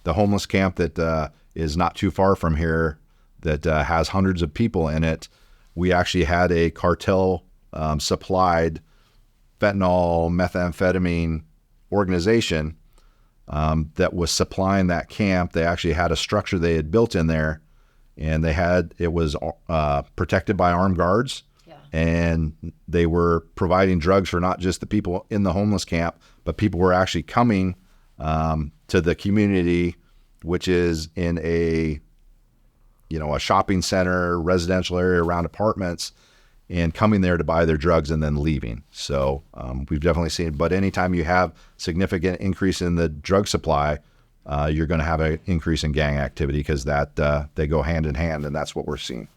the homeless camp that is not too far from here that has hundreds of people in it. We actually had a cartel supplied fentanyl, methamphetamine organization that was supplying that camp. They actually had a structure they had built in there, and it was protected by armed guards. Yeah. And they were providing drugs for not just the people in the homeless camp, but people were actually coming to the community, which is in a shopping center, residential area around apartments, and coming there to buy their drugs and then leaving. So we've definitely seen, but anytime you have significant increase in the drug supply, you're going to have an increase in gang activity, because they go hand in hand, and that's what we're seeing.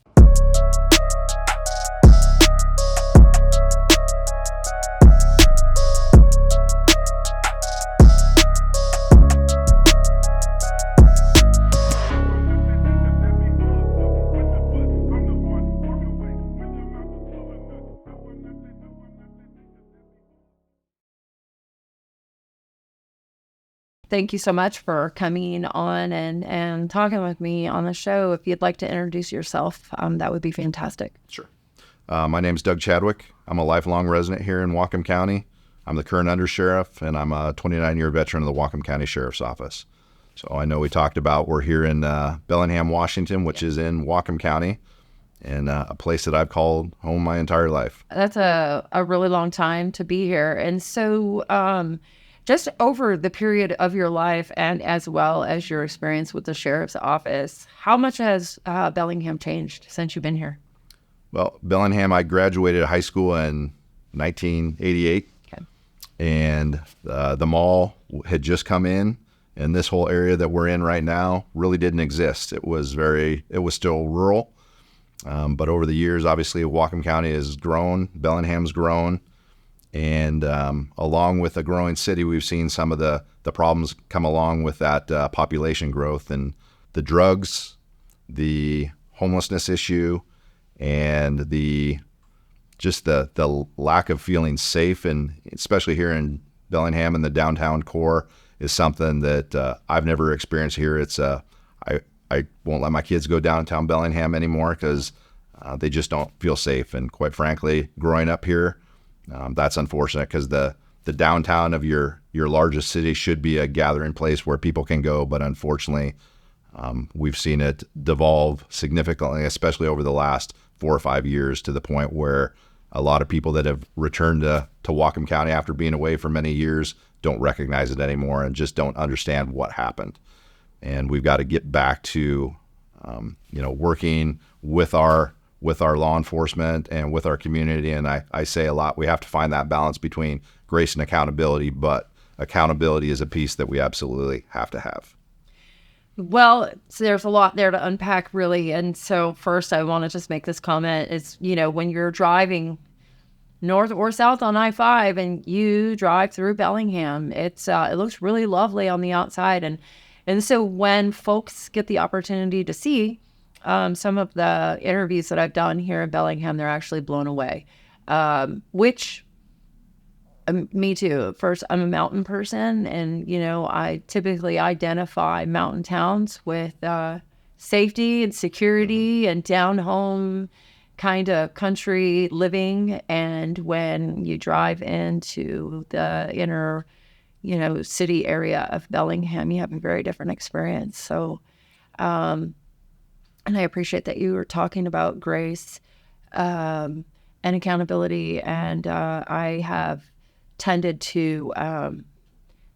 Thank you so much for coming on and talking with me on the show. If you'd like to introduce yourself, that would be fantastic. Sure. My name's Doug Chadwick. I'm a lifelong resident here in Whatcom County. I'm the current Undersheriff, and I'm a 29-year veteran of the Whatcom County Sheriff's Office. So I know we talked about, we're here in Bellingham, Washington, which is in Whatcom County, and a place that I've called home my entire life. That's a really long time to be here. And so just over the period of your life, and as well as your experience with the Sheriff's Office, how much has Bellingham changed since you've been here? Well, Bellingham, I graduated high school in 1988. Okay. And the mall had just come in, and this whole area that we're in right now really didn't exist. It was still rural. But over the years, obviously, Whatcom County has grown, Bellingham's grown. And along with a growing city, we've seen some of the problems come along with that population growth, and the drugs, the homelessness issue, and the lack of feeling safe, and especially here in Bellingham in the downtown core, is something that I've never experienced here. It's I won't let my kids go downtown Bellingham anymore, because they just don't feel safe. And quite frankly, growing up here, that's unfortunate, because the downtown of your largest city should be a gathering place where people can go. But unfortunately, we've seen it devolve significantly, especially over the last 4 or 5 years, to the point where a lot of people that have returned to Whatcom County after being away for many years don't recognize it anymore and just don't understand what happened. And we've got to get back to, working with our law enforcement and with our community. And I say a lot, we have to find that balance between grace and accountability, but accountability is a piece that we absolutely have to have. Well, so there's a lot there to unpack, really. And so first, I want to just make this comment is, when you're driving north or south on I-5 and you drive through Bellingham, it looks really lovely on the outside. And so when folks get the opportunity to see some of the interviews that I've done here in Bellingham, they're actually blown away, which me too. First, I'm a mountain person, and, I typically identify mountain towns with safety and security and down home kind of country living. And when you drive into the inner, city area of Bellingham, you have a very different experience. So, and I appreciate that you were talking about grace and accountability. And I have tended to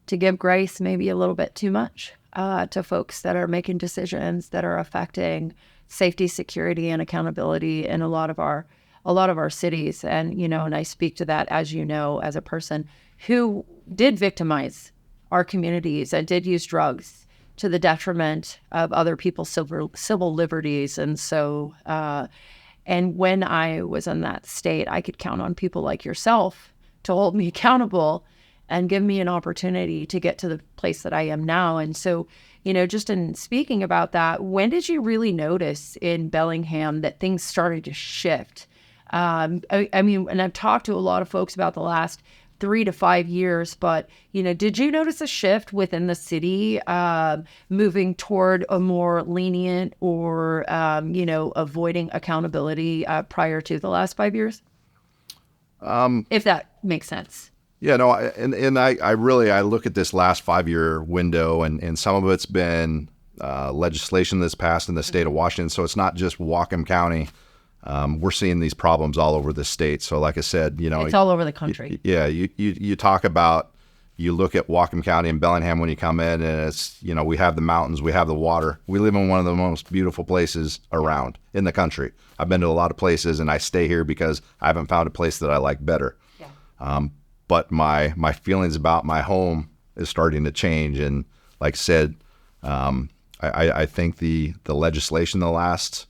give grace maybe a little bit too much to folks that are making decisions that are affecting safety, security, and accountability in a lot of our cities. And and I speak to that, as as a person who did victimize our communities and did use drugs to the detriment of other people's civil liberties. And so, and when I was in that state, I could count on people like yourself to hold me accountable and give me an opportunity to get to the place that I am now. And so, just in speaking about that, when did you really notice in Bellingham that things started to shift? I mean, and I've talked to a lot of folks about the last 3 to 5 years, but, did you notice a shift within the city moving toward a more lenient or, avoiding accountability prior to the last 5 years? If that makes sense. Yeah, no, I look at this last 5-year window, and some of it's been legislation that's passed in the state of Washington. So it's not just Whatcom County. We're seeing these problems all over the state. So like I said, it's all over the country. You talk about, you look at Whatcom County and Bellingham when you come in, and it's, we have the mountains, we have the water. We live in one of the most beautiful places around in the country. I've been to a lot of places, and I stay here because I haven't found a place that I like better. Yeah. But my feelings about my home is starting to change. And like I said, I think the legislation the last,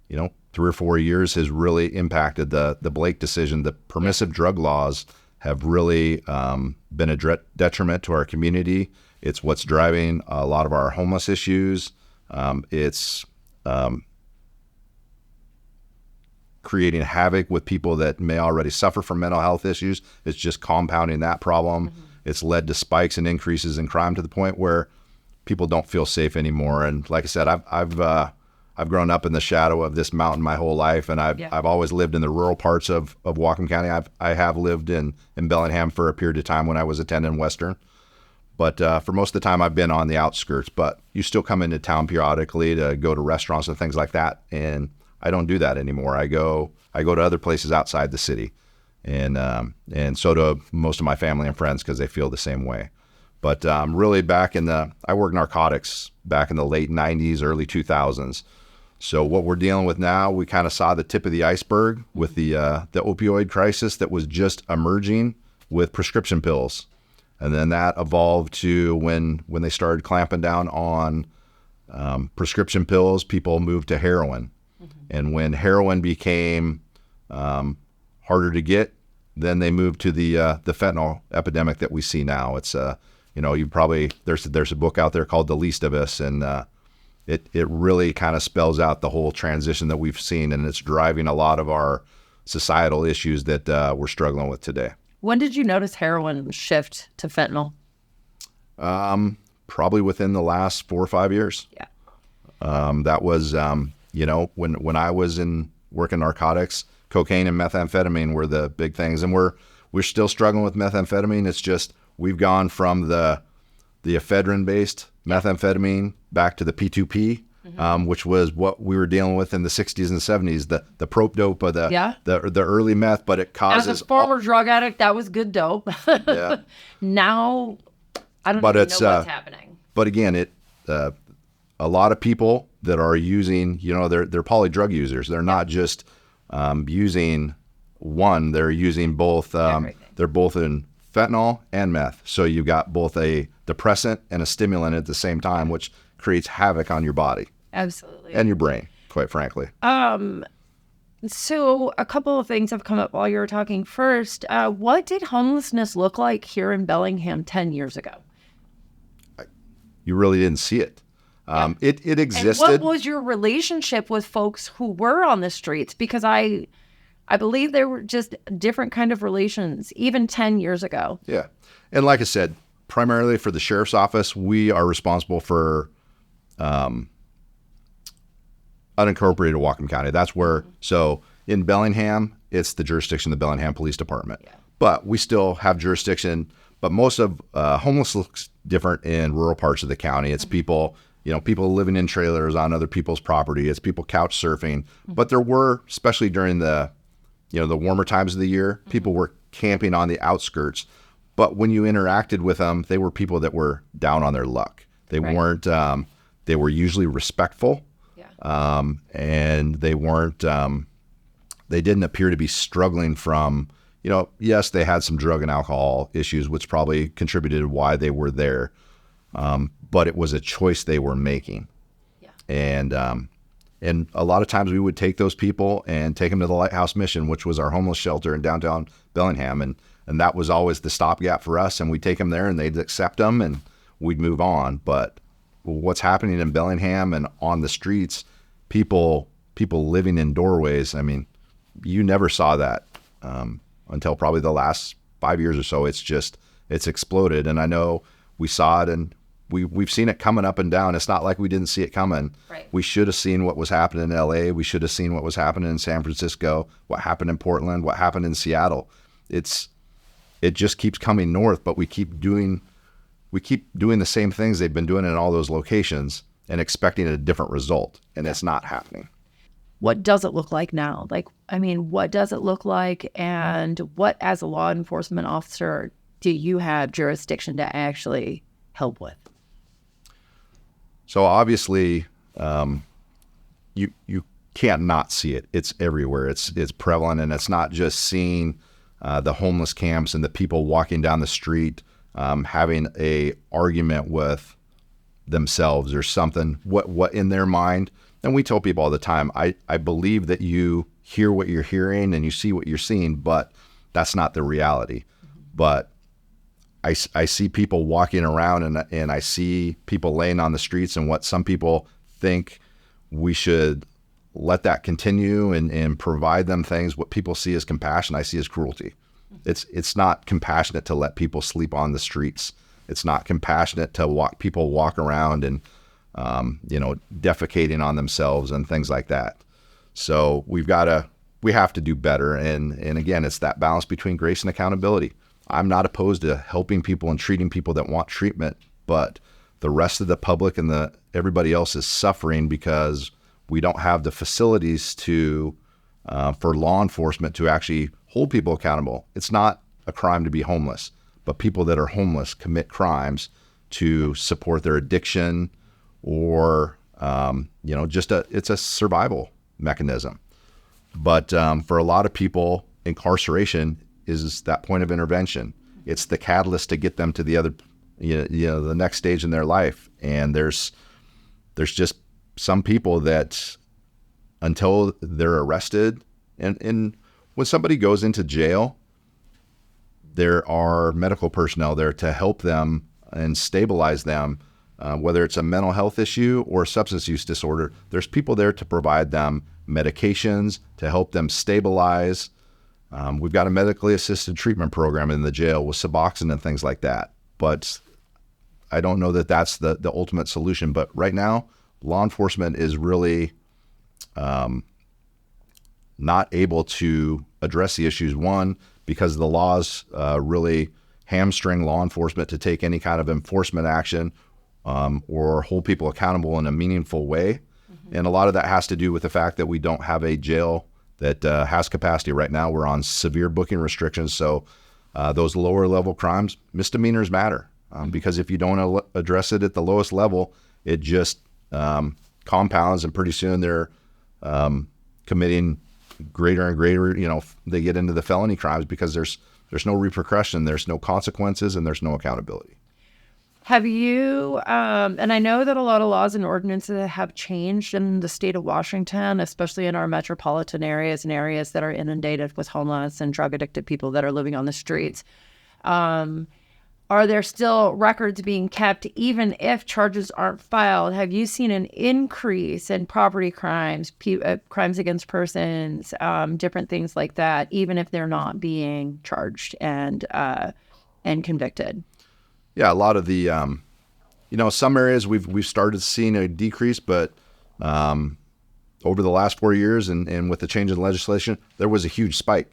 3 or 4 years has really impacted the Blake decision. The permissive drug laws have really been a detriment to our community. It's what's driving a lot of our homeless issues. It's creating havoc with people that may already suffer from mental health issues. It's just compounding that problem. Mm-hmm. It's led to spikes and increases in crime to the point where people don't feel safe anymore. And like I said, I've grown up in the shadow of this mountain my whole life, and I've always lived in the rural parts of Whatcom County. I have lived in Bellingham for a period of time when I was attending Western. But for most of the time, I've been on the outskirts. But you still come into town periodically to go to restaurants and things like that. And I don't do that anymore. I go to other places outside the city, and so do most of my family and friends because they feel the same way. But really I worked narcotics back in the late 90s, early 2000s. So what we're dealing with now, we kind of saw the tip of the iceberg with the opioid crisis that was just emerging with prescription pills. And then that evolved to when they started clamping down on prescription pills, people moved to heroin. Mm-hmm. And when heroin became harder to get, then they moved to the fentanyl epidemic that we see now. It's there's a book out there called The Least of Us, and it really kind of spells out the whole transition that we've seen, and it's driving a lot of our societal issues that we're struggling with today. When did you notice heroin shift to fentanyl? Probably within the last 4 or 5 years. Yeah. That was, when I was working narcotics, cocaine and methamphetamine were the big things, and we're still struggling with methamphetamine. It's just we've gone from the ephedrine-based methamphetamine back to the P2P, mm-hmm. Which was what we were dealing with in the 60s and 70s, the prope dope of the early meth, but it causes... As a former drug addict, that was good dope. Yeah. Now, I don't even know what's happening. But again, a lot of people that are using, they're poly drug users. They're not just using one, they're using both. They're both in fentanyl and meth. So you've got both a depressant and a stimulant at the same time, which creates havoc on your body. Absolutely. And your brain, quite frankly. So a couple of things have come up while you were talking. First, what did homelessness look like here in Bellingham 10 years ago? You really didn't see it. It existed. And what was your relationship with folks who were on the streets? Because I believe there were just different kind of relations, even 10 years ago. Yeah. And like I said, primarily for the sheriff's office, we are responsible for unincorporated Whatcom County. That's where, so in Bellingham, it's the jurisdiction of the Bellingham Police Department. Yeah. But we still have jurisdiction, but most of homeless looks different in rural parts of the county. It's people, people living in trailers on other people's property. It's people couch surfing. Mm-hmm. But there were, especially during the warmer times of the year, people were camping on the outskirts. But when you interacted with them, they were people that were down on their luck. They weren't, they were usually respectful. Yeah. And they weren't, they didn't appear to be struggling from, yes, they had some drug and alcohol issues, which probably contributed to why they were there. But it was a choice they were making. Yeah. And a lot of times we would take those people and take them to the Lighthouse Mission, which was our homeless shelter in downtown Bellingham. And that was always the stopgap for us. And we'd take them there and they'd accept them and we'd move on. But what's happening in Bellingham and on the streets, people living in doorways, I mean, you never saw that until probably the last 5 years or so, it's exploded. And I know we saw it, and we've seen it coming up and down. It's not like we didn't see it coming. Right. We should have seen what was happening in LA. We should have seen what was happening in San Francisco, what happened in Portland, what happened in Seattle. It just keeps coming north, but we keep doing the same things they've been doing in all those locations and expecting a different result, and it's not happening. What does it look like now? Like, I mean, what does it look like, and what, as a law enforcement officer, do you have jurisdiction to actually help with? So obviously, you can't not see it. It's everywhere. It's prevalent, and it's not just seeing the homeless camps and the people walking down the street having a argument with themselves or something. What in their mind? And we tell people all the time, I believe that you hear what you're hearing and you see what you're seeing, but that's not the reality. But I see people walking around, and I see people laying on the streets, and what some people think we should let that continue and provide them things. What people see as compassion, I see as cruelty. It's not compassionate to let people sleep on the streets. It's not compassionate to people walk around and defecating on themselves and things like that. So we have to do better. And again, it's that balance between grace and accountability. I'm not opposed to helping people and treating people that want treatment, but the rest of the public and everybody else is suffering because we don't have the facilities for law enforcement to actually hold people accountable. It's not a crime to be homeless, but people that are homeless commit crimes to support their addiction or, it's a survival mechanism. But for a lot of people, incarceration is that point of intervention. It's the catalyst to get them to the other, the next stage in their life. And there's just some people that until they're arrested, and when somebody goes into jail, there are medical personnel there to help them and stabilize them, whether it's a mental health issue or a substance use disorder. There's people there to provide them medications to help them stabilize. We've got a medically assisted treatment program in the jail with Suboxone and things like that. But I don't know that that's the ultimate solution. But right now, law enforcement is really not able to address the issues. One, because the laws really hamstring law enforcement to take any kind of enforcement action or hold people accountable in a meaningful way. Mm-hmm. And a lot of that has to do with the fact that we don't have a jail that has capacity right now. We're on severe booking restrictions. So those lower level crimes, misdemeanors matter because if you don't address it at the lowest level, it just compounds, and pretty soon they're committing greater and greater, they get into the felony crimes because there's no repercussion, there's no consequences, and there's no accountability. Have you, and I know that a lot of laws and ordinances have changed in the state of Washington, especially in our metropolitan areas and areas that are inundated with homeless and drug addicted people that are living on the streets. Are there still records being kept even if charges aren't filed? Have you seen an increase in property crimes, crimes against persons, different things like that, even if they're not being charged and convicted? Yeah, a lot of the, some areas we've started seeing a decrease, but over the last 4 years and with the change in legislation, there was a huge spike.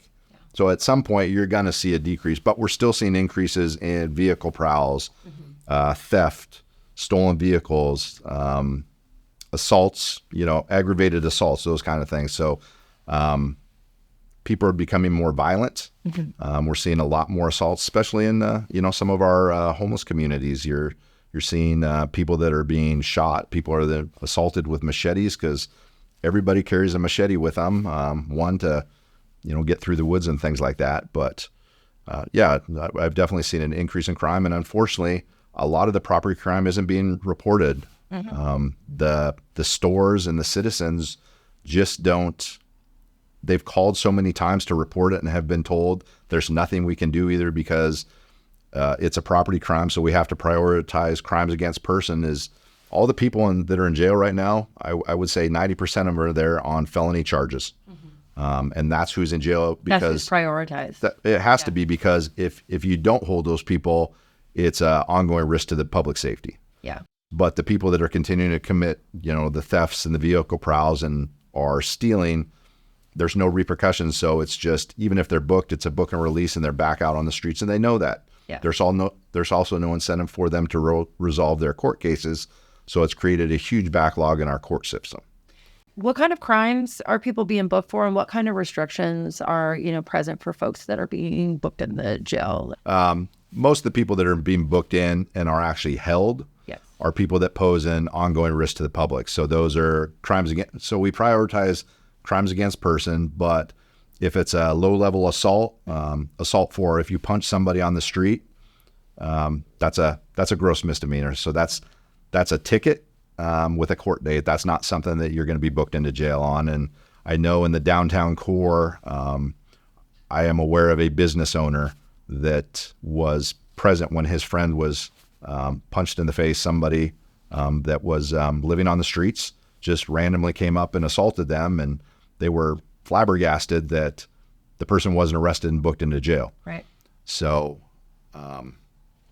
So at some point, you're going to see a decrease, but we're still seeing increases in vehicle prowls, theft, stolen vehicles, assaults, aggravated assaults, those kind of things. So people are becoming more violent. Mm-hmm. We're seeing a lot more assaults, especially in, some of our homeless communities. You're seeing people that are being shot. People are assaulted with machetes because everybody carries a machete with them, one to get through the woods and things like that. But I've definitely seen an increase in crime. And unfortunately, a lot of the property crime isn't being reported. Mm-hmm. The stores and the citizens just don't, they've called so many times to report it and have been told there's nothing we can do either because it's a property crime. So we have to prioritize crimes against person. Is all the people that are in jail right now, I would say 90% of them are there on felony charges. Mm-hmm. And that's who's in jail That's who's because prioritized. it has to be, because if you don't hold those people, it's an ongoing risk to the public safety. Yeah. But the people that are continuing to commit, the thefts and the vehicle prowls and are stealing, there's no repercussions. So it's just, even if they're booked, it's a book and release and they're back out on the streets, and they know that. Yeah. There's also no incentive for them to resolve their court cases. So it's created a huge backlog in our court system. What kind of crimes are people being booked for, and what kind of restrictions are, present for folks that are being booked in the jail? Most of the people that are being booked in and are actually held Yes. are people that pose an ongoing risk to the public. So those are crimes against. So we prioritize crimes against person, but if it's a low-level assault, assault for if you punch somebody on the street, that's a gross misdemeanor. So that's a ticket with a court date. That's not something that you're going to be booked into jail on. And I know in the downtown core, I am aware of a business owner that was present when his friend was punched in the face. Somebody that was living on the streets just randomly came up and assaulted them, and they were flabbergasted that the person wasn't arrested and booked into jail. Right. So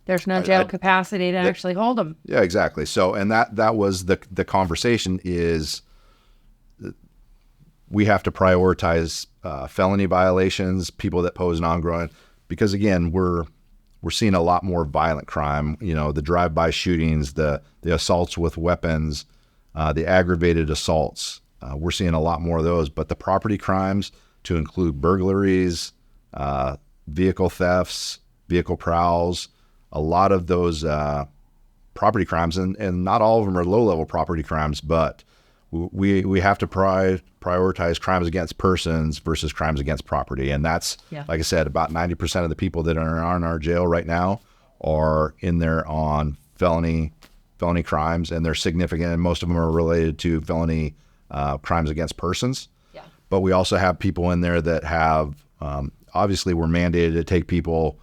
there's no jail capacity to actually hold them. yeah, exactly. So, and that was the conversation is we have to prioritize felony violations, people that pose an ongoing, because again, we're seeing a lot more violent crime, the drive-by shootings, the assaults with weapons, the aggravated assaults. We're seeing a lot more of those, but the property crimes, to include burglaries, vehicle thefts, vehicle prowls, a lot of those property crimes, and not all of them are low-level property crimes, but we have to prioritize crimes against persons versus crimes against property. And that's, like I said, about 90% of the people that are in our jail right now are in there on felony crimes, and they're significant, and most of them are related to felony crimes against persons. Yeah. But we also have people in there that have, obviously we're mandated to take people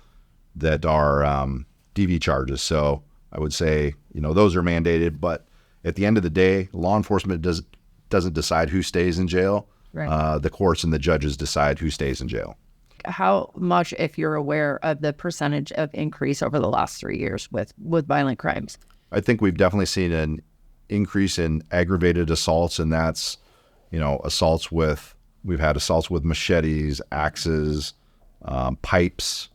that are DV charges. So I would say, those are mandated, but at the end of the day, law enforcement doesn't decide who stays in jail. Right. The courts and the judges decide who stays in jail. How much, if you're aware of the percentage of increase over the last 3 years with violent crimes? I think we've definitely seen an increase in aggravated assaults, and that's, we've had assaults with machetes, axes, pipes,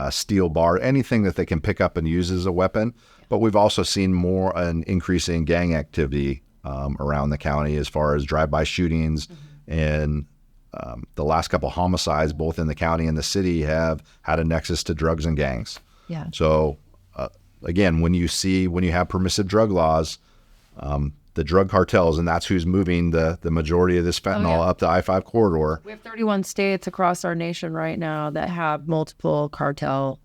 steel bar, anything that they can pick up and use as a weapon. But we've also seen an increase in gang activity around the county as far as drive-by shootings, and the last couple homicides, both in the county and the city, have had a nexus to drugs and gangs. Yeah. So again, when you have permissive drug laws, the drug cartels, and that's who's moving the majority of this fentanyl up the I-5 corridor. We have 31 states across our nation right now that have multiple cartel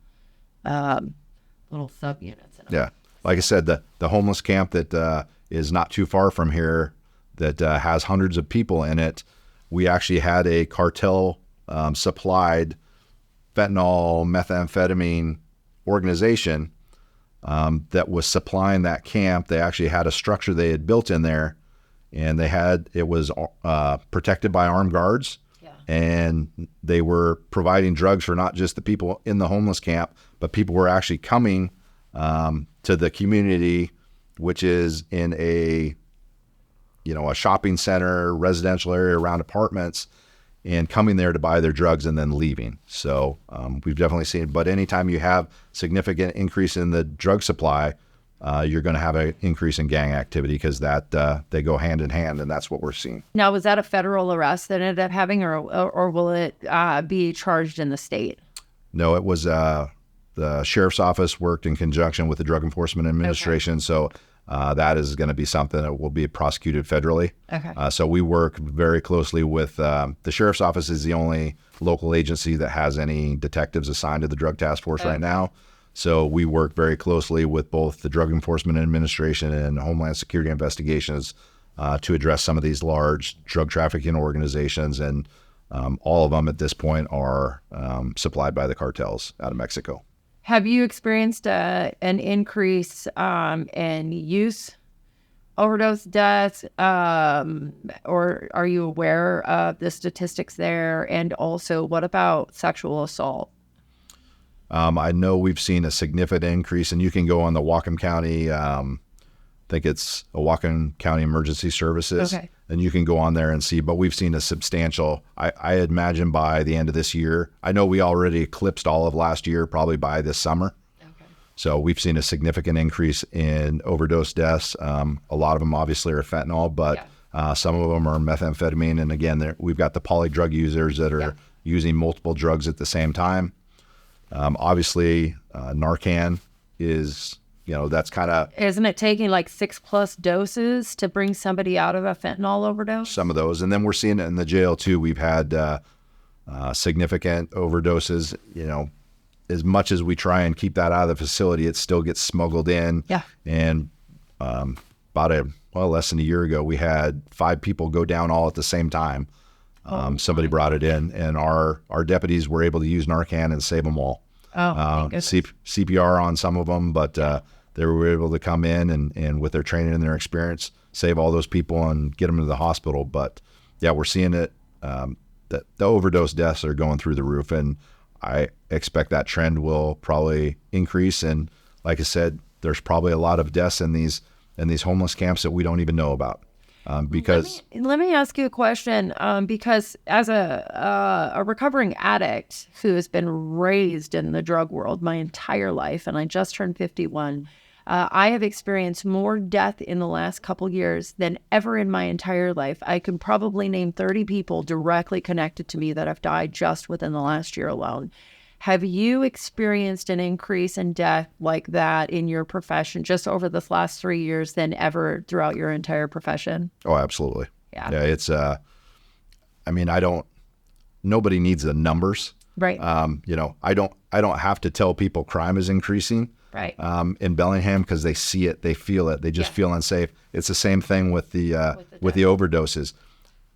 little subunits. Yeah. Like I said, the homeless camp that is not too far from here that has hundreds of people in it, we actually had a cartel supplied fentanyl, methamphetamine organization that was supplying that camp. They actually had a structure they had built in there, and it was protected by armed guards. Yeah. And they were providing drugs for not just the people in the homeless camp, but people were actually coming to the community, which is in a shopping center, residential area around apartments, and coming there to buy their drugs and then leaving. So we've definitely seen it. But anytime you have significant increase in the drug supply, you're going to have an increase in gang activity, because they go hand in hand, and that's what we're seeing. Now, was that a federal arrest that ended up having, or will it be charged in the state? No, it was the sheriff's office worked in conjunction with the Drug Enforcement Administration. Okay. So that is going to be something that will be prosecuted federally. Okay. So we work very closely with the sheriff's office is the only local agency that has any detectives assigned to the drug task force right now. So we work very closely with both the Drug Enforcement Administration and Homeland Security Investigations to address some of these large drug trafficking organizations. And all of them at this point are supplied by the cartels out of Mexico. Have you experienced an increase in use overdose deaths, or are you aware of the statistics there? And also, what about sexual assault? I know we've seen a significant increase, and you can go on the Whatcom County, I think it's a Whatcom County Emergency Services, Okay. and you can go on there and see, but we've seen a substantial, I imagine by the end of this year, I know we already eclipsed all of last year, probably by this summer. Okay. So we've seen a significant increase in overdose deaths. A lot of them obviously are fentanyl, but some of them are methamphetamine. And again, we've got the poly drug users that are using multiple drugs at the same time. Obviously, Narcan is, that's kind of Isn't it taking like 6+ doses to bring somebody out of a fentanyl overdose? some of those. And then we're seeing it in the jail too. We've had significant overdoses, as much as we try and keep that out of the facility, it still gets smuggled in. Yeah. And less than a year ago, we had 5 people go down all at the same time. Somebody brought it in, and our deputies were able to use Narcan and save them all. Oh, CPR on some of them, but they were able to come in and with their training and their experience, save all those people and get them to the hospital. But yeah, we're seeing it, that the overdose deaths are going through the roof, and I expect that trend will probably increase. And like I said, there's probably a lot of deaths in these homeless camps that we don't even know about. Because let me ask you a question. Because as a recovering addict who has been raised in the drug world my entire life, and I just turned 51, I have experienced more death in the last couple years than ever in my entire life. I can probably name 30 people directly connected to me that have died just within the last year alone. Have you experienced an increase in death like that in your profession just over this last 3 years than ever throughout your entire profession? Oh, absolutely. Yeah. Yeah. It's, nobody needs the numbers. Right. I don't have to tell people crime is increasing. Right. In Bellingham, because they see it, they feel it, they just feel unsafe. It's the same thing with the overdoses.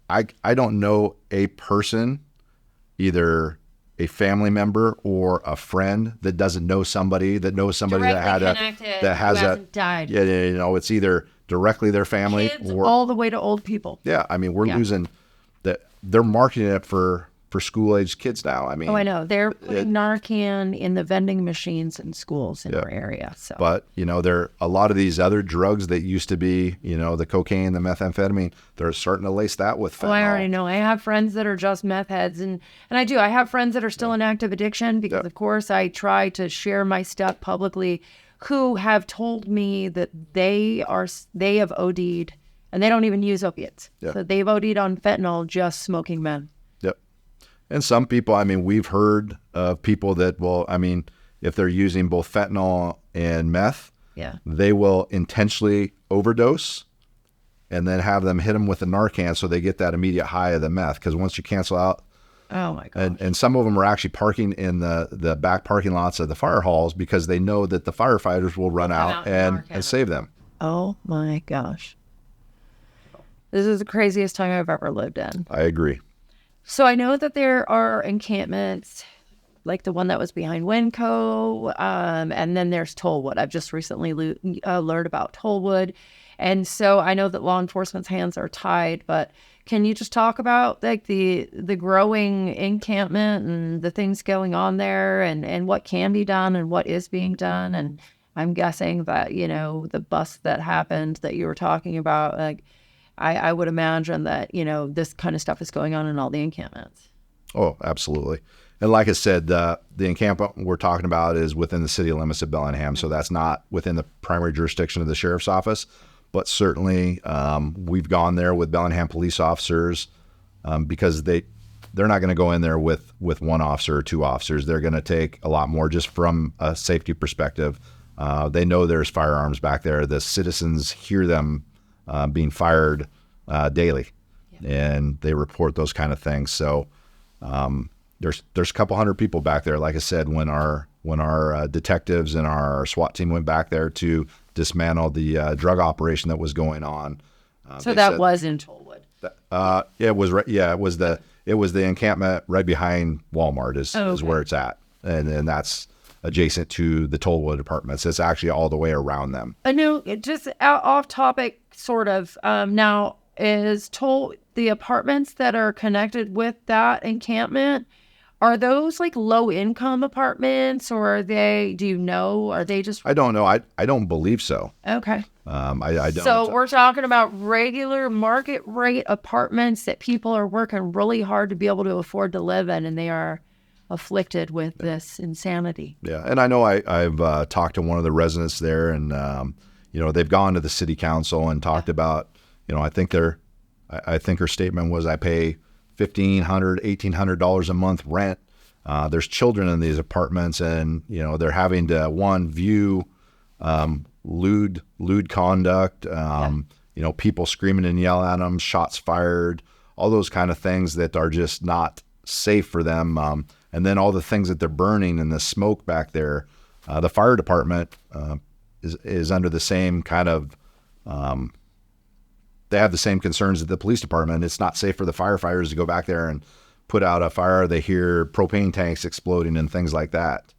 I don't know a person, either a family member or a friend, that doesn't know somebody that knows somebody that has died. Yeah, it's either directly their family Kids or all the way to old people. Yeah, we're losing that. They're marketing it for school-aged kids now. I know. They're putting Narcan in the vending machines in schools in our area. So, but there a lot of these other drugs that used to be, the cocaine, the methamphetamine, they're starting to lace that with fentanyl. I already know. I have friends that are just meth heads, and I have friends that are still in active addiction because, of course, I try to share my stuff publicly, who have told me that they have OD'd, and they don't even use opiates. Yeah. So they've OD'd on fentanyl just smoking meth. And some people, we've heard of people that will, if they're using both fentanyl and meth, they will intentionally overdose and then have them hit them with the Narcan so they get that immediate high of the meth. Because once you cancel out, oh my God. And some of them are actually parking in the back parking lots of the fire halls because they know that the firefighters will run out and save them. Oh my gosh. This is the craziest time I've ever lived in. I agree. So I know that there are encampments, like the one that was behind Winco, and then there's Tollwood. I've just recently learned about Tollwood. And so I know that law enforcement's hands are tied, but can you just talk about like the growing encampment and the things going on there and what can be done and what is being done? And I'm guessing that, the bust that happened that you were talking about, like, I would imagine that, this kind of stuff is going on in all the encampments. Oh, absolutely. And like I said, the encampment we're talking about is within the city limits of Bellingham. So that's not within the primary jurisdiction of the sheriff's office. But certainly we've gone there with Bellingham police officers because they're not going to go in there with one officer or 2 officers. They're going to take a lot more just from a safety perspective. They know there's firearms back there. The citizens hear them being fired daily, and they report those kind of things. So there's a couple hundred people back there. Like I said, when our detectives and our SWAT team went back there to dismantle the drug operation that was going on. So that was in Tollwood. It was the encampment right behind Walmart is where it's at, and that's adjacent to the Tollwood apartments. It's actually all the way around them. I know, just off topic, sort of. Now, the apartments that are connected with that encampment, are those like low income apartments, or are they? Do you know? Are they just? I don't know. I don't believe so. Okay. I don't. So we're talking about regular market rate apartments that people are working really hard to be able to afford to live in, and they are afflicted with this insanity. Yeah, and I know I've talked to one of the residents there, and they've gone to the city council and talked about, I think her statement was, I pay $1,500 a month rent. There's children in these apartments, and they're having to view lewd conduct, people screaming and yelling at them, shots fired, all those kind of things that are just not safe for them. And then all the things that they're burning and the smoke back there. The fire department is under the same kind of, they have the same concerns that the police department. It's not safe for the firefighters to go back there and put out a fire. They hear propane tanks exploding and things like that.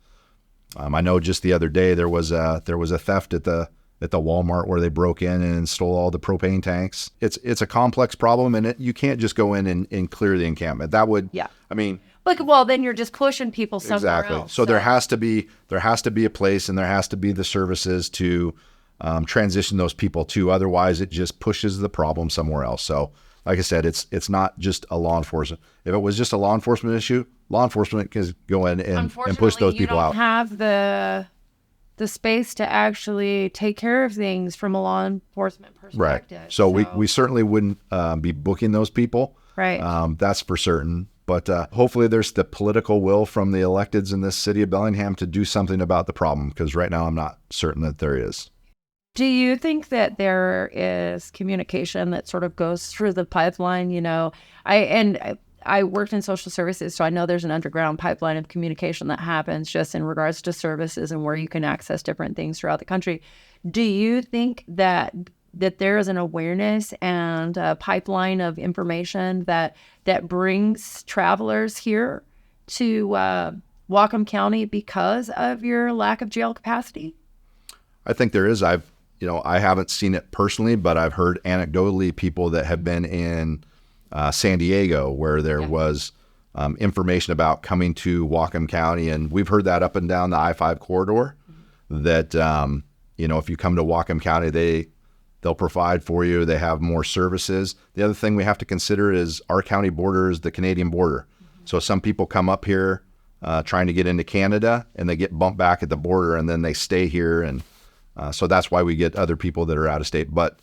I know just the other day there was a theft at the Walmart where they broke in and stole all the propane tanks. It's a complex problem, and you can't just go in and clear the encampment. That would, I mean, then you're just pushing people somewhere else. So there has to be a place, and there has to be the services to transition those people to. Otherwise, it just pushes the problem somewhere else. So, like I said, it's not just a law enforcement. If it was just a law enforcement issue, law enforcement can go in and push those people out. You don't have the space to actually take care of things from a law enforcement perspective. Right. So we certainly wouldn't be booking those people. Right. That's for certain. But hopefully there's the political will from the electeds in this city of Bellingham to do something about the problem, because right now I'm not certain that there is. Do you think that there is communication that sort of goes through the pipeline? I worked in social services, so I know there's an underground pipeline of communication that happens just in regards to services and where you can access different things throughout the country. Do you think that there is an awareness and a pipeline of information that brings travelers here to Whatcom County because of your lack of jail capacity? I think there is. I haven't seen it personally, but I've heard anecdotally people that have been in San Diego where there was information about coming to Whatcom County, and we've heard that up and down the I-5 corridor, that if you come to Whatcom County, they'll provide for you. They have more services. The other thing we have to consider is our county border is the Canadian border. So some people come up here trying to get into Canada, and they get bumped back at the border, and then they stay here. And so that's why we get other people that are out of state. But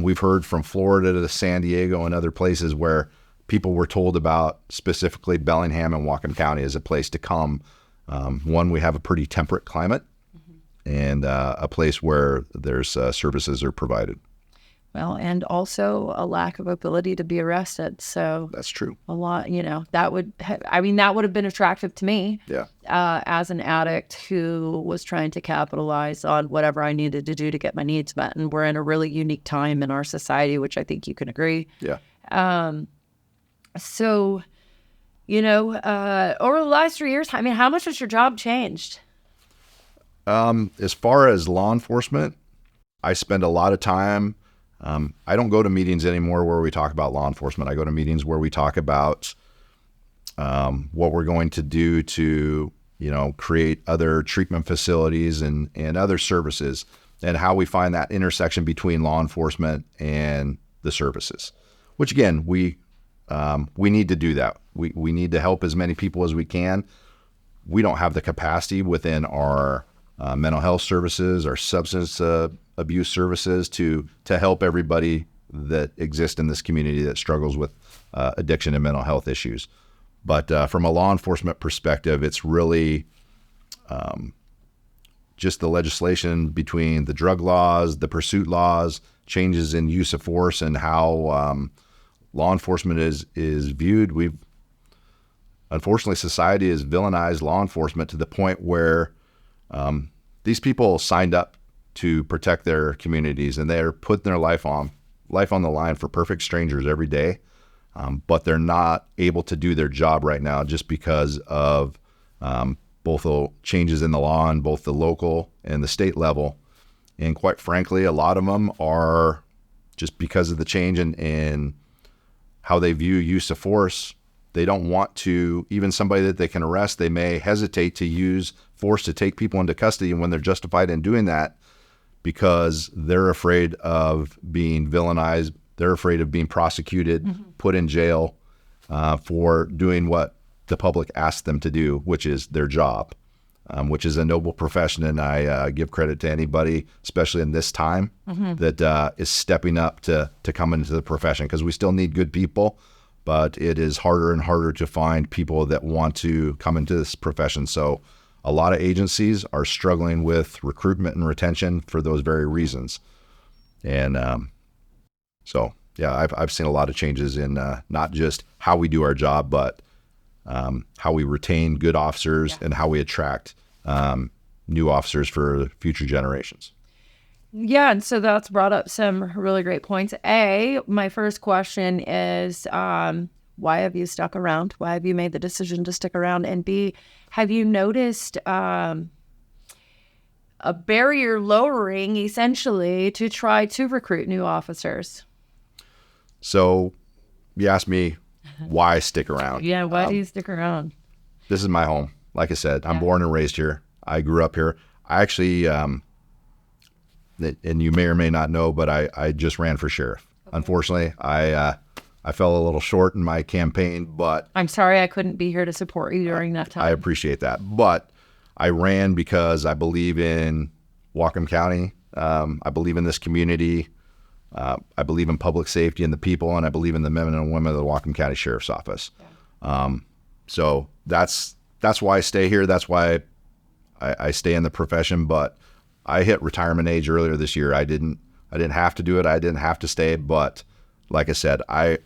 we've heard from Florida to San Diego and other places where people were told about specifically Bellingham and Whatcom County as a place to come. One, we have a pretty temperate climate, and a place where there's services are provided. Well, and also a lack of ability to be arrested. So that's true. A lot, that would have been attractive to me. Yeah. As an addict who was trying to capitalize on whatever I needed to do to get my needs met. And we're in a really unique time in our society, which I think you can agree. Yeah. So, over the last 3 years, how much has your job changed? As far as law enforcement, I spend a lot of time. I don't go to meetings anymore where we talk about law enforcement. I go to meetings where we talk about what we're going to do to, create other treatment facilities and other services, and how we find that intersection between law enforcement and the services, which again, we need to do that. We need to help as many people as we can. We don't have the capacity within our mental health services, our substance abuse services to help everybody that exists in this community that struggles with addiction and mental health issues. But from a law enforcement perspective, it's really just the legislation between the drug laws, the pursuit laws, changes in use of force, and how law enforcement is viewed. Unfortunately, society has villainized law enforcement to the point where these people signed up to protect their communities, and they're putting their life on the line for perfect strangers every day. But they're not able to do their job right now just because of both the changes in the law on both the local and the state level. And quite frankly, a lot of them are just because of the change in how they view use of force. They don't want to, even somebody that they can arrest, they may hesitate to use force to take people into custody, and when they're justified in doing that, because they're afraid of being villainized, they're afraid of being prosecuted, put in jail for doing what the public asked them to do, which is their job, which is a noble profession. And I give credit to anybody, especially in this time, that is stepping up to come into the profession, because we still need good people, but it is harder and harder to find people that want to come into this profession. So a lot of agencies are struggling with recruitment and retention for those very reasons. And so, yeah, I've seen a lot of changes in not just how we do our job, but how we retain good officers and how we attract new officers for future generations. Yeah, and so that's brought up some really great points. My first question is, why have you stuck around? Why have you made the decision to stick around? And B, have you noticed a barrier lowering, essentially, to try to recruit new officers? So you asked me why I stick around. Yeah, why do you stick around? This is my home. Like I said, I'm born and raised here. I grew up here. I actually, and you may or may not know, but I just ran for sheriff. Okay. Unfortunately, I fell a little short in my campaign, but I'm sorry I couldn't be here to support you during that time. I appreciate that. But I ran because I believe in Whatcom County. I believe in this community. I believe in public safety and the people, and I believe in the men and women of the Whatcom County Sheriff's Office. Yeah. So that's why I stay here. That's why I stay in the profession. But I hit retirement age earlier this year. I didn't have to do it. I didn't have to stay. But like I said, I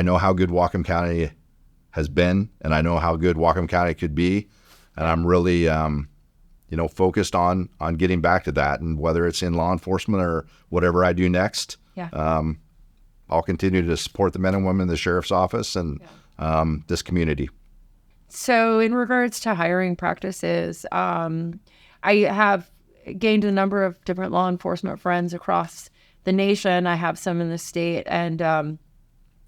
know how good Whatcom County has been, and I know how good Whatcom County could be, and I'm really focused on getting back to that. And whether it's in law enforcement or whatever I do next, I'll continue to support the men and women in the sheriff's office and this community. So in regards to hiring practices, I have gained a number of different law enforcement friends across the nation. I have some in the state, and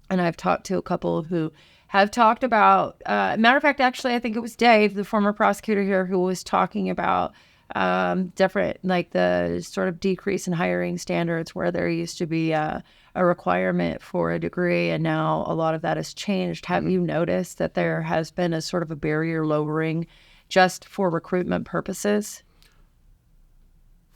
I've talked to a couple who have talked about, matter of fact, actually, I think it was Dave, the former prosecutor here, who was talking about different, like the sort of decrease in hiring standards, where there used to be a requirement for a degree, and now a lot of that has changed. Have you noticed that there has been a sort of a barrier lowering just for recruitment purposes?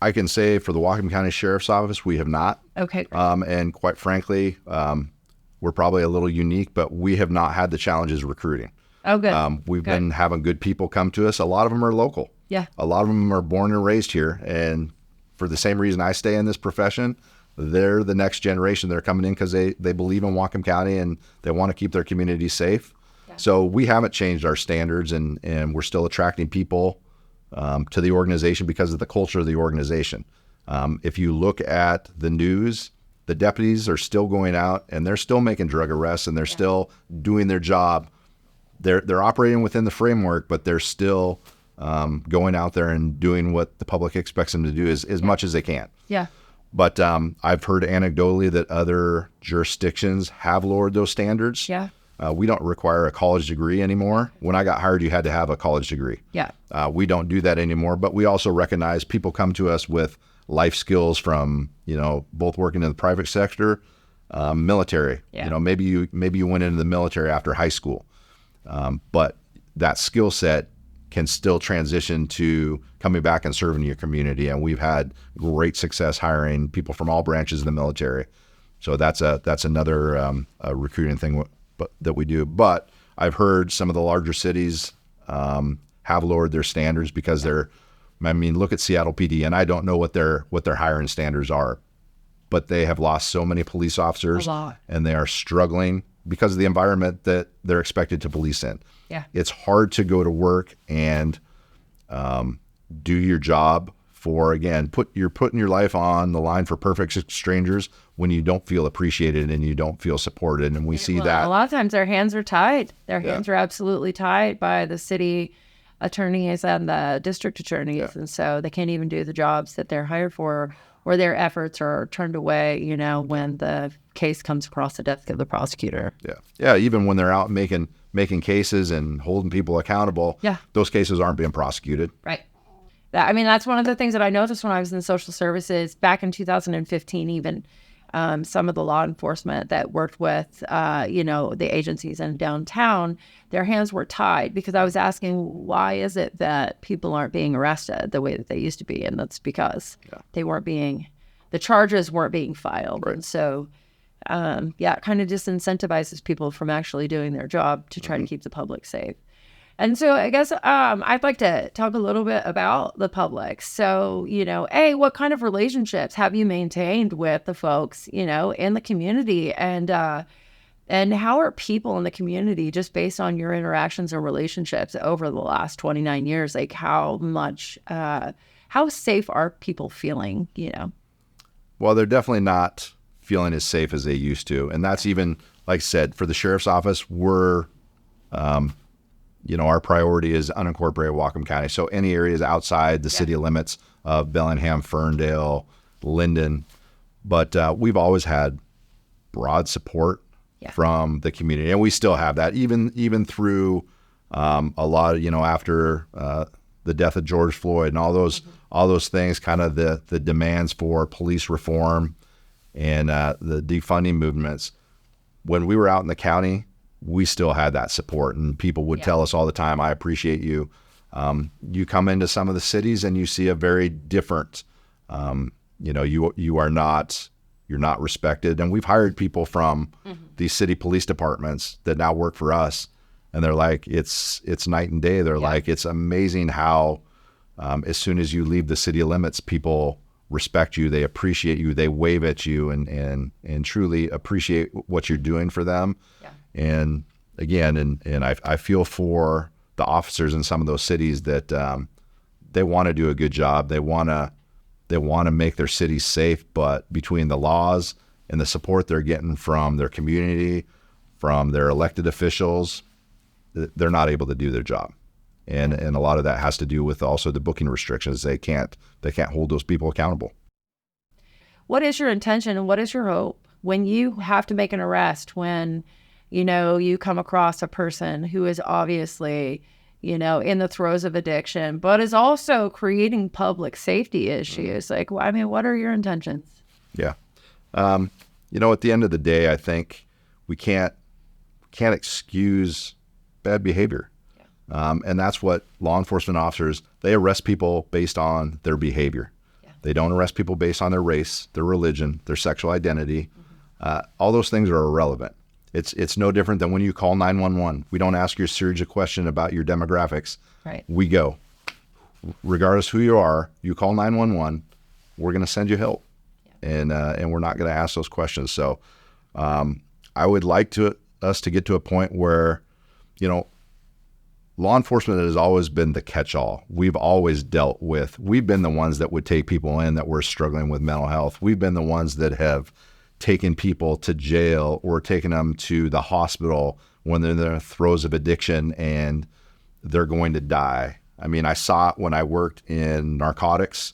I can say for the Whatcom County Sheriff's Office, we have not. Okay. And quite frankly, we're probably a little unique, but we have not had the challenges recruiting. Oh, good. We've been having good people come to us. A lot of them are local. Yeah. A lot of them are born and raised here. And for the same reason I stay in this profession, they're the next generation. They're coming in because they believe in Whatcom County and they want to keep their community safe. Yeah. So we haven't changed our standards, and we're still attracting people to the organization because of the culture of the organization. If you look at the news, the deputies are still going out and they're still making drug arrests, and they're still doing their job. They're operating within the framework, but they're still going out there and doing what the public expects them to do as much as they can. Yeah. But I've heard anecdotally that other jurisdictions have lowered those standards. Yeah. We don't require a college degree anymore. When I got hired, you had to have a college degree. Yeah. We don't do that anymore, but we also recognize people come to us with life skills from, both working in the private sector, military. Yeah. Maybe you went into the military after high school, but that skill set can still transition to coming back and serving your community. And we've had great success hiring people from all branches of the military. So that's another recruiting thing that we do. But I've heard some of the larger cities have lowered their standards because look at Seattle PD, and I don't know what their hiring standards are, but they have lost so many police officers, and they are struggling because of the environment that they're expected to police in. Yeah. It's hard to go to work and do your job for, again, you're putting your life on the line for perfect strangers when you don't feel appreciated and you don't feel supported. And we see that. A lot of times their hands are tied. Their hands are absolutely tied by the city attorneys and the district attorneys. And so they can't even do the jobs that they're hired for, or their efforts are turned away, when the case comes across the desk of the prosecutor. Yeah. Even when they're out making cases and holding people accountable, those cases aren't being prosecuted. Right. That's one of the things that I noticed when I was in social services back in 2015, even some of the law enforcement that worked with, the agencies in downtown, their hands were tied because I was asking, why is it that people aren't being arrested the way that they used to be? And that's because the charges weren't being filed. Right. And so, it kind of disincentivizes people from actually doing their job to try to keep the public safe. And so I guess I'd like to talk a little bit about the public. So, what kind of relationships have you maintained with the folks, in the community? And how are people in the community, just based on your interactions or relationships over the last 29 years, like how safe are people feeling, Well, they're definitely not feeling as safe as they used to. And that's even, like I said, for the sheriff's office, we're, our priority is unincorporated Whatcom County. So any areas outside the city limits of Bellingham, Ferndale, Linden. But we've always had broad support from the community. And we still have that, even through a lot of, after the death of George Floyd and all those things, kind of the demands for police reform and the defunding movements. When we were out in the county, we still had that support, and people would tell us all the time, I appreciate you. You come into some of the cities and you see a very different, you're not respected. And we've hired people from these city police departments that now work for us. And they're like, it's night and day. They're like, it's amazing how, as soon as you leave the city limits, people respect you, they appreciate you, they wave at you and truly appreciate what you're doing for them. And again, and I feel for the officers in some of those cities that they want to do a good job. They want to make their cities safe, but between the laws and the support they're getting from their community, from their elected officials, they're not able to do their job. And a lot of that has to do with also the booking restrictions. They can't hold those people accountable. What is your intention and what is your hope when you have to make an arrest, when you come across a person who is obviously, in the throes of addiction, but is also creating public safety issues? Like, what are your intentions? Yeah. At the end of the day, I think we can't excuse bad behavior. And that's what law enforcement officers, they arrest people based on their behavior. They don't arrest people based on their race, their religion, their sexual identity. All those things are irrelevant. It's no different than when you call 911. We don't ask you a series of questions about your demographics. Right. We go. Regardless who you are, you call 911, we're going to send you help. And we're not going to ask those questions. So I would like us to get to a point where, law enforcement has always been the catch-all. We've been the ones that would take people in that were struggling with mental health. We've been the ones that have taken people to jail or taken them to the hospital when they're in the throes of addiction and they're going to die. I saw it when I worked in narcotics.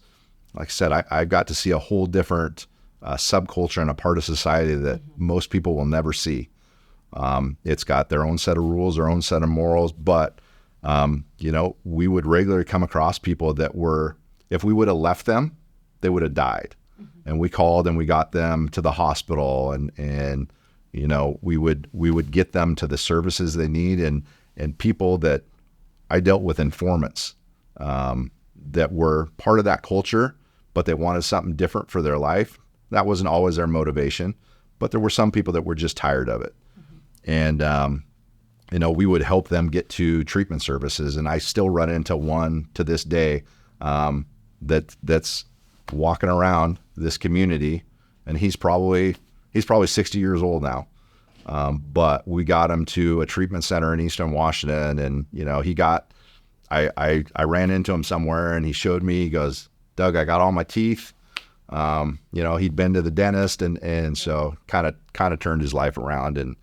Like I said, I got to see a whole different subculture and a part of society that most people will never see. It's got their own set of rules, their own set of morals, but we would regularly come across people that if we would have left them, they would have died. And we called and we got them to the hospital and we would get them to the services they need and people that I dealt with, informants that were part of that culture, but they wanted something different for their life. That wasn't always their motivation, but there were some people that were just tired of it. And, we would help them get to treatment services. And I still run into one to this day that's walking around this community, and he's probably 60 years old now. But we got him to a treatment center in Eastern Washington, and I ran into him somewhere, and he showed me. He goes, "Doug, I got all my teeth." He'd been to the dentist, and so kind of turned his life around. And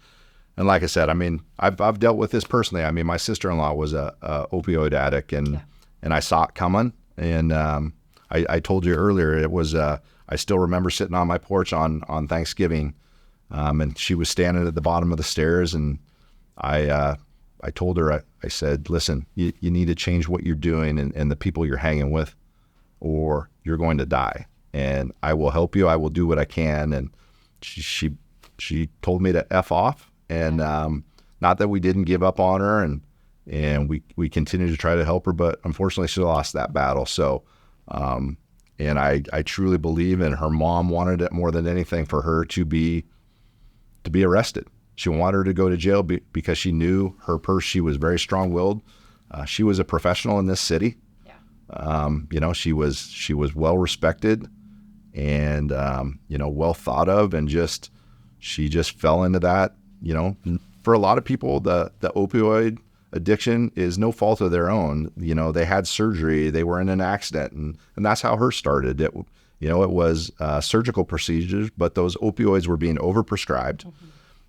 And like I said, I mean, I've dealt with this personally. I mean, my sister-in-law was a opioid addict, and I saw it coming. And I told you earlier, it was I still remember sitting on my porch on Thanksgiving, and she was standing at the bottom of the stairs, and I told her, I said, listen, you need to change what you're doing and the people you're hanging with, or you're going to die. And I will help you. I will do what I can. And she told me to F off. And not that we didn't give up on her, and we continued to try to help her, but unfortunately she lost that battle. So, and I truly believe, and her mom wanted it more than anything for her to be arrested. She wanted her to go to jail because she knew her she was very strong-willed. She was a professional in this city. You know, she was well respected and, you know, well thought of, and she just fell into that. You know, for a lot of people, the opioid addiction is no fault of their own. You know, they had surgery, they were in an accident, and that's how hers started. It was surgical procedures, but those opioids were being overprescribed.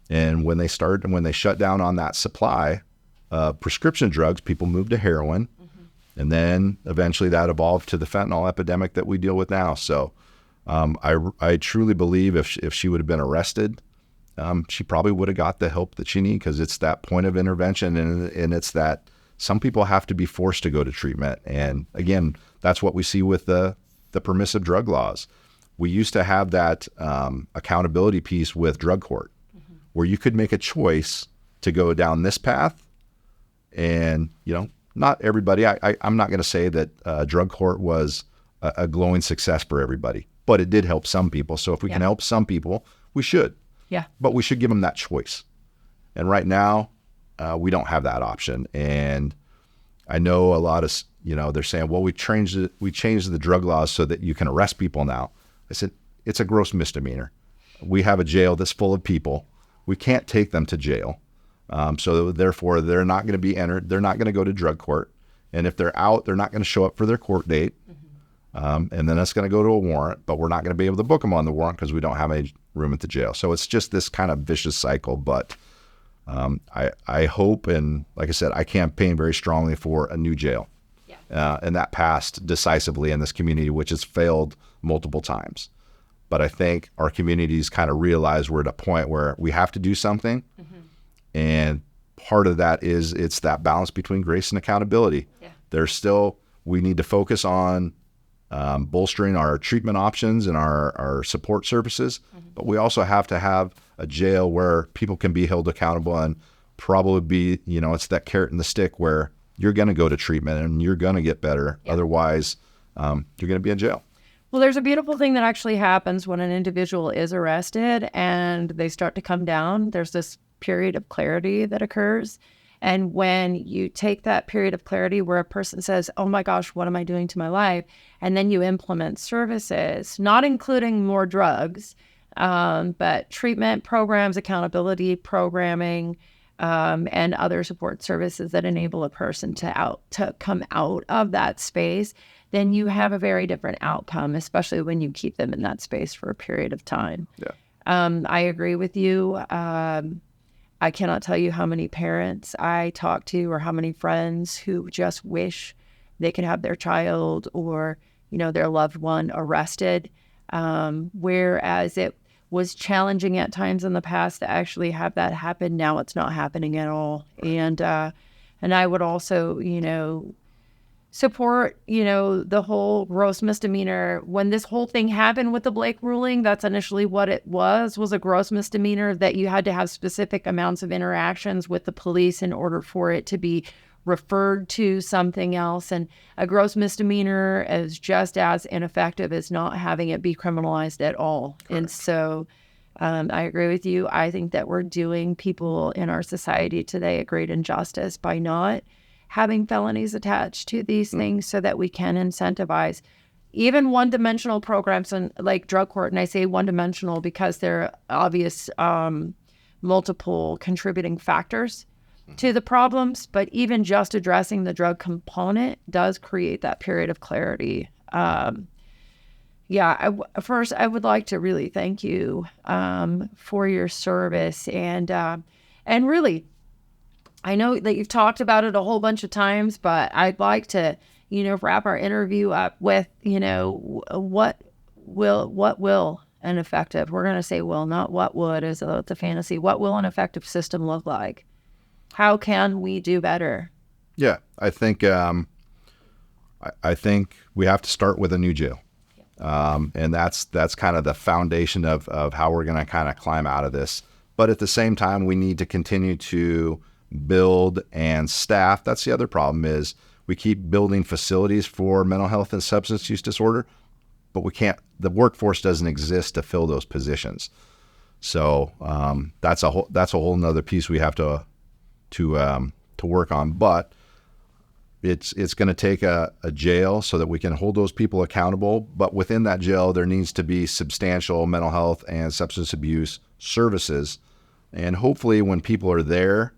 And when they shut down on that supply, prescription drugs, people moved to heroin. And then eventually that evolved to the fentanyl epidemic that we deal with now. So I truly believe if she would have been arrested, she probably would have got the help that she needed, because it's that point of intervention, and it's that some people have to be forced to go to treatment. And again, that's what we see with the permissive drug laws. We used to have that accountability piece with drug court, where you could make a choice to go down this path. And, you know, not everybody, I'm not going to say that drug court was a glowing success for everybody, but it did help some people. So if we can help some people, we should. Yeah. But we should give them that choice. And right now, we don't have that option. And I know a lot of, you know, they're saying, well, we changed the drug laws so that you can arrest people now. I said, it's a gross misdemeanor. We have a jail that's full of people. We can't take them to jail. So therefore, they're not going to be entered. They're not going to go to drug court. And if they're out, they're not going to show up for their court date. And then it's going to go to a warrant, but we're not going to be able to book them on the warrant because we don't have any room at the jail. So it's just this kind of vicious cycle. But I hope, and like I said, I campaign very strongly for a new jail. And that passed decisively in this community, which has failed multiple times. But I think our communities kind of realize we're at a point where we have to do something. And part of that is it's that balance between grace and accountability. We need to focus on bolstering our treatment options and our support services. But we also have to have a jail where people can be held accountable, and probably be, you know, it's that carrot and the stick where you're going to go to treatment and you're going to get better. Otherwise, you're going to be in jail. Well, there's a beautiful thing that actually happens when an individual is arrested and they start to come down. There's this period of clarity that occurs. And when you take that period of clarity where a person says, oh my gosh, what am I doing to my life? And then you implement services, not including more drugs, but treatment programs, accountability programming, and other support services that enable a person to come out of that space, then you have a very different outcome, especially when you keep them in that space for a period of time. I agree with you. I cannot tell you how many parents I talk to, or how many friends who just wish they could have their child or, you know, their loved one arrested. Whereas it was challenging at times in the past to actually have that happen. Now it's not happening at all. And I would also, you know, support, you know, the whole gross misdemeanor. When this whole thing happened with the Blake ruling, that's initially what it was a gross misdemeanor, that you had to have specific amounts of interactions with the police in order for it to be referred to something else. And a gross misdemeanor is just as ineffective as not having it be criminalized at all. Correct. And so I agree with you. I think that we're doing people in our society today a great injustice by not having felonies attached to these things, so that we can incentivize even one-dimensional programs like drug court. And I say one-dimensional because there are obvious multiple contributing factors to the problems, but even just addressing the drug component does create that period of clarity. First, I would like to really thank you for your service. And And really, I know that you've talked about it a whole bunch of times, but I'd like to, wrap our interview up with, what will an effective, we're going to say will, not what would, as though it's a fantasy. What will an effective system look like? How can we do better? Yeah, I think I think we have to start with a new jail. And that's kind of the foundation of how we're going to kind of climb out of this. But at the same time, we need to continue to build and staff. That's the other problem is we keep building facilities for mental health and substance use disorder, but the workforce doesn't exist to fill those positions. So that's a whole nother piece we have to work on. But it's going to take a jail so that we can hold those people accountable. But within that jail, there needs to be substantial mental health and substance abuse services. And hopefully when people are there,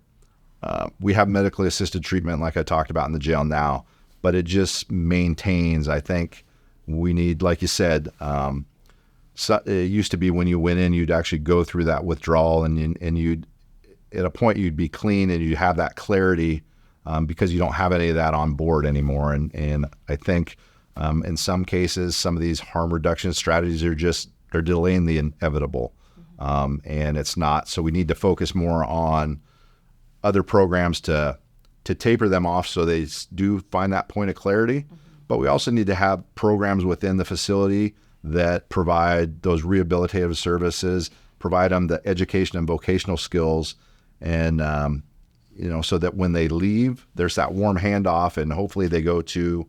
we have medically assisted treatment like I talked about in the jail now, but it just maintains, I think we need, like you said, it used to be when you went in, you'd actually go through that withdrawal and you'd, at a point you'd be clean and you'd have that clarity because you don't have any of that on board anymore. And I think in some cases, some of these harm reduction strategies they're delaying the inevitable. And it's not, so we need to focus more on other programs to taper them off so they do find that point of clarity. But we also need to have programs within the facility that provide those rehabilitative services, provide them the education and vocational skills, and so that when they leave, there's that warm handoff, and hopefully they go to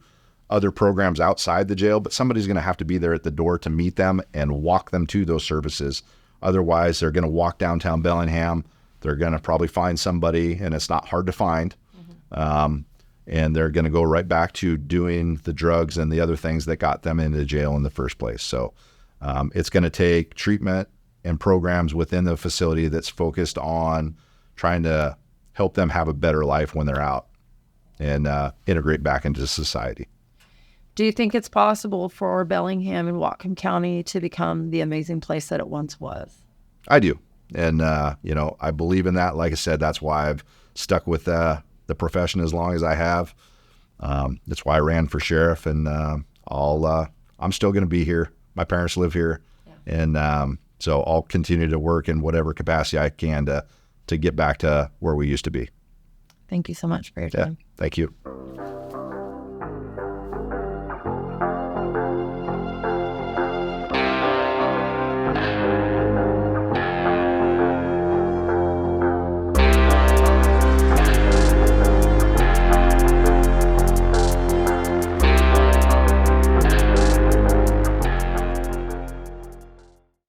other programs outside the jail. But somebody's going to have to be there at the door to meet them and walk them to those services. Otherwise, they're going to walk downtown Bellingham. They're going to probably find somebody, and it's not hard to find. And they're going to go right back to doing the drugs and the other things that got them into jail in the first place. So it's going to take treatment and programs within the facility that's focused on trying to help them have a better life when they're out and integrate back into society. Do you think it's possible for Bellingham and Whatcom County to become the amazing place that it once was? I do. And, I believe in that. Like I said, that's why I've stuck with the profession as long as I have. That's why I ran for sheriff, and I'm still going to be here. My parents live here. Yeah. And so I'll continue to work in whatever capacity I can to get back to where we used to be. Thank you so much for your time. Thank you.